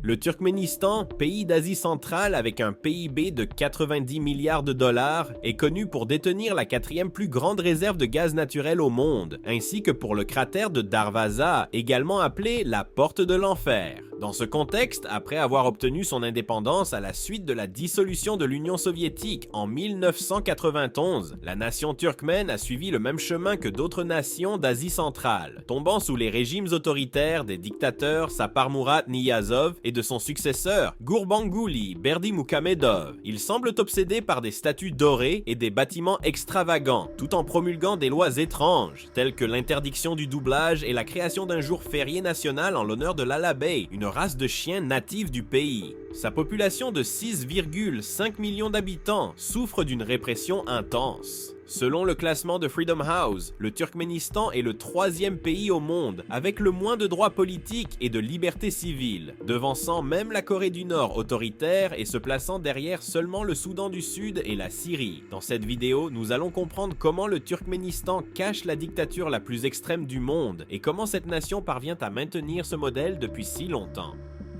Le Turkménistan, pays d'Asie centrale avec un PIB de 90 milliards de dollars, est connu pour détenir la quatrième plus grande réserve de gaz naturel au monde, ainsi que pour le cratère de Darvaza, également appelé la Porte de l'Enfer. Dans ce contexte, après avoir obtenu son indépendance à la suite de la dissolution de l'Union soviétique en 1991, la nation turkmène a suivi le même chemin que d'autres nations d'Asie centrale, tombant sous les régimes autoritaires des dictateurs Saparmurat Niyazov et de son successeur Gurbanguly Berdimuhamedov. Ils semblent obsédés par des statues dorées et des bâtiments extravagants, tout en promulguant des lois étranges, telles que l'interdiction du doublage et la création d'un jour férié national en l'honneur de l'Alabei, une race de chiens natifs du pays. Sa population de 6,5 millions d'habitants souffre d'une répression intense. Selon le classement de Freedom House, le Turkménistan est le 3e pays au monde avec le moins de droits politiques et de libertés civiles, devançant même la Corée du Nord autoritaire et se plaçant derrière seulement le Soudan du Sud et la Syrie. Dans cette vidéo, nous allons comprendre comment le Turkménistan cache la dictature la plus extrême du monde et comment cette nation parvient à maintenir ce modèle depuis si longtemps.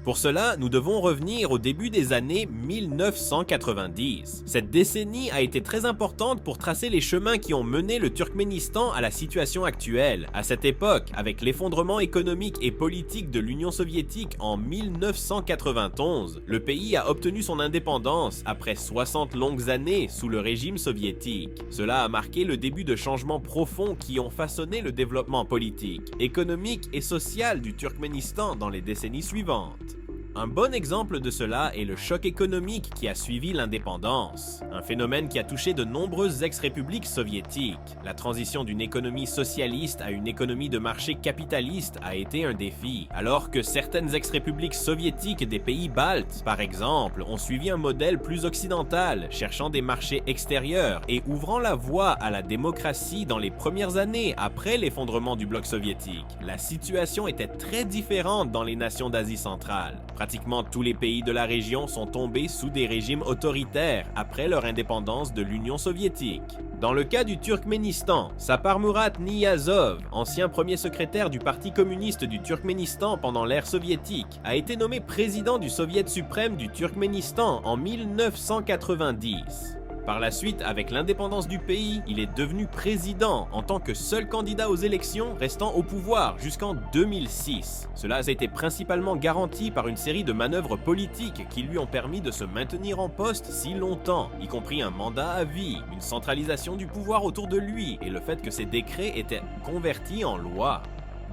Pour cela, nous devons revenir au début des années 1990. Cette décennie a été très importante pour tracer les chemins qui ont mené le Turkménistan à la situation actuelle. À cette époque, avec l'effondrement économique et politique de l'Union soviétique en 1991, le pays a obtenu son indépendance après 60 longues années sous le régime soviétique. Cela a marqué le début de changements profonds qui ont façonné le développement politique, économique et social du Turkménistan dans les décennies suivantes. Un bon exemple de cela est le choc économique qui a suivi l'indépendance, un phénomène qui a touché de nombreuses ex-républiques soviétiques. La transition d'une économie socialiste à une économie de marché capitaliste a été un défi, alors que certaines ex-républiques soviétiques des pays baltes, par exemple, ont suivi un modèle plus occidental, cherchant des marchés extérieurs et ouvrant la voie à la démocratie dans les premières années après l'effondrement du bloc soviétique. La situation était très différente dans les nations d'Asie centrale. Pratiquement tous les pays de la région sont tombés sous des régimes autoritaires après leur indépendance de l'Union soviétique. Dans le cas du Turkménistan, Saparmurat Niyazov, ancien premier secrétaire du Parti communiste du Turkménistan pendant l'ère soviétique, a été nommé président du Soviet suprême du Turkménistan en 1990. Par la suite, avec l'indépendance du pays, il est devenu président en tant que seul candidat aux élections restant au pouvoir jusqu'en 2006. Cela a été principalement garanti par une série de manœuvres politiques qui lui ont permis de se maintenir en poste si longtemps, y compris un mandat à vie, une centralisation du pouvoir autour de lui et le fait que ses décrets étaient convertis en loi.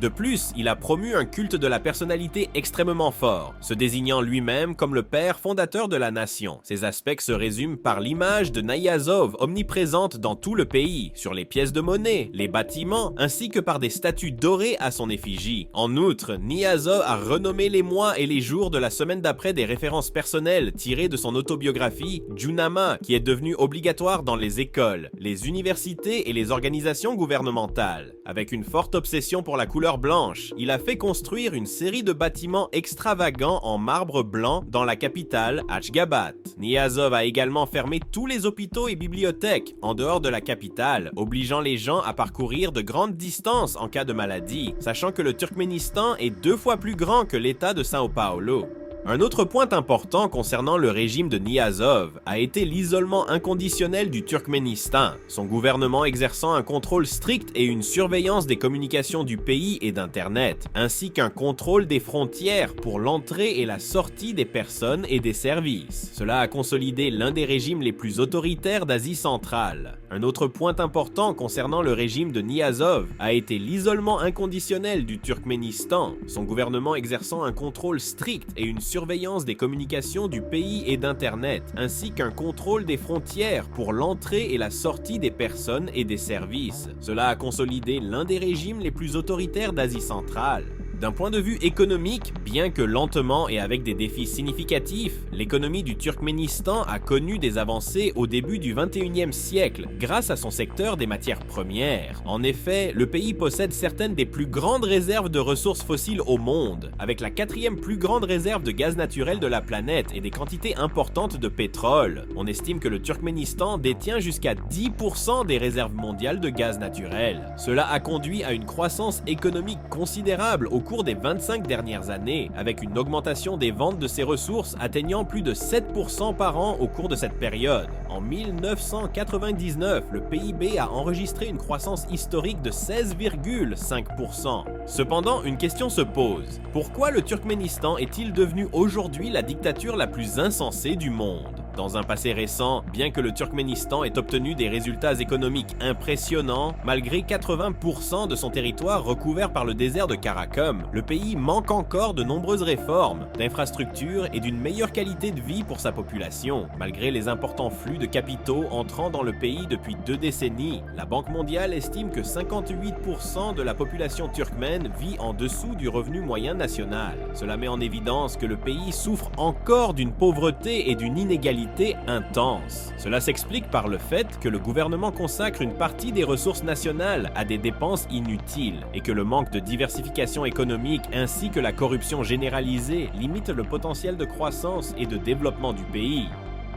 De plus, il a promu un culte de la personnalité extrêmement fort, se désignant lui-même comme le père fondateur de la nation. Ces aspects se résument par l'image de Niyazov omniprésente dans tout le pays, sur les pièces de monnaie, les bâtiments, ainsi que par des statues dorées à son effigie. En outre, Niyazov a renommé les mois et les jours de la semaine d'après des références personnelles tirées de son autobiographie Junama, qui est devenue obligatoire dans les écoles, les universités et les organisations gouvernementales. Avec une forte obsession pour la couleur blanche, il a fait construire une série de bâtiments extravagants en marbre blanc dans la capitale, Ashgabat. Niyazov a également fermé tous les hôpitaux et bibliothèques en dehors de la capitale, obligeant les gens à parcourir de grandes distances en cas de maladie, sachant que le Turkménistan est 2 fois plus grand que l'État de São Paulo. Un autre point important concernant le régime de Niyazov a été l'isolement inconditionnel du Turkménistan, son gouvernement exerçant un contrôle strict et une surveillance des communications du pays et d'Internet, ainsi qu'un contrôle des frontières pour l'entrée et la sortie des personnes et des services. Cela a consolidé l'un des régimes les plus autoritaires d'Asie centrale. Un autre point important concernant le régime de Niyazov a été l'isolement inconditionnel du Turkménistan, son gouvernement exerçant un contrôle strict et une surveillance des communications du pays et d'Internet, ainsi qu'un contrôle des frontières pour l'entrée et la sortie des personnes et des services. Cela a consolidé l'un des régimes les plus autoritaires d'Asie centrale. D'un point de vue économique, bien que lentement et avec des défis significatifs, l'économie du Turkménistan a connu des avancées au début du XXIe siècle grâce à son secteur des matières premières. En effet, le pays possède certaines des plus grandes réserves de ressources fossiles au monde, avec la 4e plus grande réserve de gaz naturel de la planète et des quantités importantes de pétrole. On estime que le Turkménistan détient jusqu'à 10% des réserves mondiales de gaz naturel. Cela a conduit à une croissance économique considérable au cours des 25 dernières années, avec une augmentation des ventes de ces ressources atteignant plus de 7% par an au cours de cette période. En 1999, le PIB a enregistré une croissance historique de 16,5%. Cependant, une question se pose. Pourquoi le Turkménistan est-il devenu aujourd'hui la dictature la plus insensée du monde? Dans un passé récent, bien que le Turkménistan ait obtenu des résultats économiques impressionnants, malgré 80% de son territoire recouvert par le désert de Karakum, le pays manque encore de nombreuses réformes, d'infrastructures et d'une meilleure qualité de vie pour sa population. Malgré les importants flux de capitaux entrant dans le pays depuis 2 décennies, la Banque mondiale estime que 58% de la population turkmène vit en dessous du revenu moyen national. Cela met en évidence que le pays souffre encore d'une pauvreté et d'une inégalité intense. Cela s'explique par le fait que le gouvernement consacre une partie des ressources nationales à des dépenses inutiles et que le manque de diversification économique ainsi que la corruption généralisée limitent le potentiel de croissance et de développement du pays.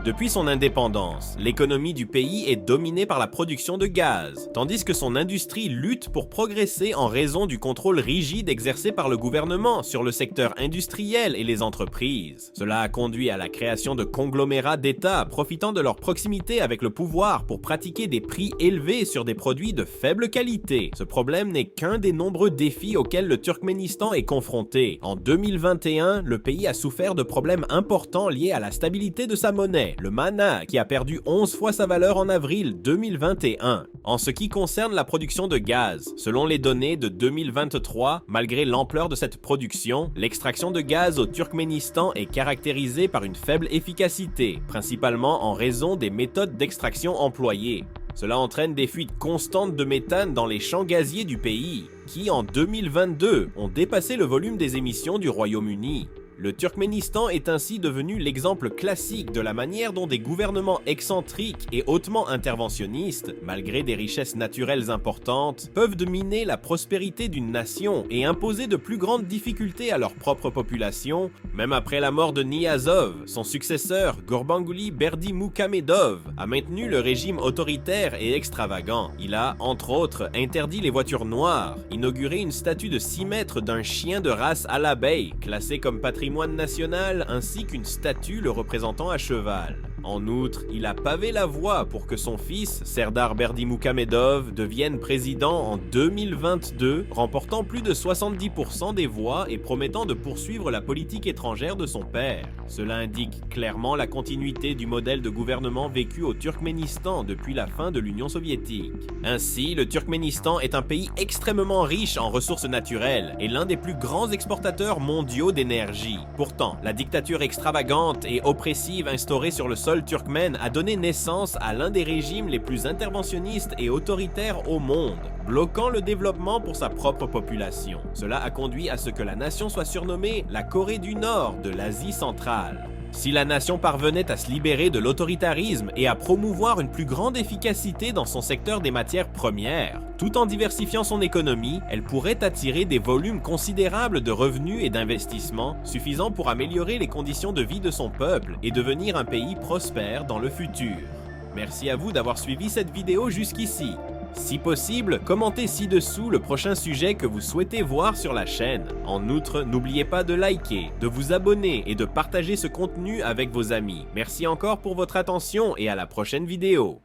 Depuis son indépendance, l'économie du pays est dominée par la production de gaz, tandis que son industrie lutte pour progresser en raison du contrôle rigide exercé par le gouvernement sur le secteur industriel et les entreprises. Cela a conduit à la création de conglomérats d'États profitant de leur proximité avec le pouvoir pour pratiquer des prix élevés sur des produits de faible qualité. Ce problème n'est qu'un des nombreux défis auxquels le Turkménistan est confronté. En 2021, le pays a souffert de problèmes importants liés à la stabilité de sa monnaie, le mana, qui a perdu 11 fois sa valeur en avril 2021. En ce qui concerne la production de gaz, selon les données de 2023, malgré l'ampleur de cette production, l'extraction de gaz au Turkménistan est caractérisée par une faible efficacité, principalement en raison des méthodes d'extraction employées. Cela entraîne des fuites constantes de méthane dans les champs gaziers du pays, qui en 2022 ont dépassé le volume des émissions du Royaume-Uni. Le Turkménistan est ainsi devenu l'exemple classique de la manière dont des gouvernements excentriques et hautement interventionnistes, malgré des richesses naturelles importantes, peuvent dominer la prospérité d'une nation et imposer de plus grandes difficultés à leur propre population, même après la mort de Niyazov. Son successeur, Gurbanguly Berdimuhamedov, a maintenu le régime autoritaire et extravagant. Il a, entre autres, interdit les voitures noires, inauguré une statue de 6 mètres d'un chien de race à l'abeille, classé comme patrimoine national, ainsi qu'une statue le représentant à cheval. En outre, il a pavé la voie pour que son fils, Serdar Berdimuhamedov, devienne président en 2022, remportant plus de 70% des voix et promettant de poursuivre la politique étrangère de son père. Cela indique clairement la continuité du modèle de gouvernement vécu au Turkménistan depuis la fin de l'Union soviétique. Ainsi, le Turkménistan est un pays extrêmement riche en ressources naturelles et l'un des plus grands exportateurs mondiaux d'énergie. Pourtant, la dictature extravagante et oppressive instaurée sur le sol turkmène a donné naissance à l'un des régimes les plus interventionnistes et autoritaires au monde, bloquant le développement pour sa propre population. Cela a conduit à ce que la nation soit surnommée la Corée du Nord de l'Asie centrale. Si la nation parvenait à se libérer de l'autoritarisme et à promouvoir une plus grande efficacité dans son secteur des matières premières, tout en diversifiant son économie, elle pourrait attirer des volumes considérables de revenus et d'investissements, suffisants pour améliorer les conditions de vie de son peuple et devenir un pays prospère dans le futur. Merci à vous d'avoir suivi cette vidéo jusqu'ici. Si possible, commentez ci-dessous le prochain sujet que vous souhaitez voir sur la chaîne. En outre, n'oubliez pas de liker, de vous abonner et de partager ce contenu avec vos amis. Merci encore pour votre attention et à la prochaine vidéo.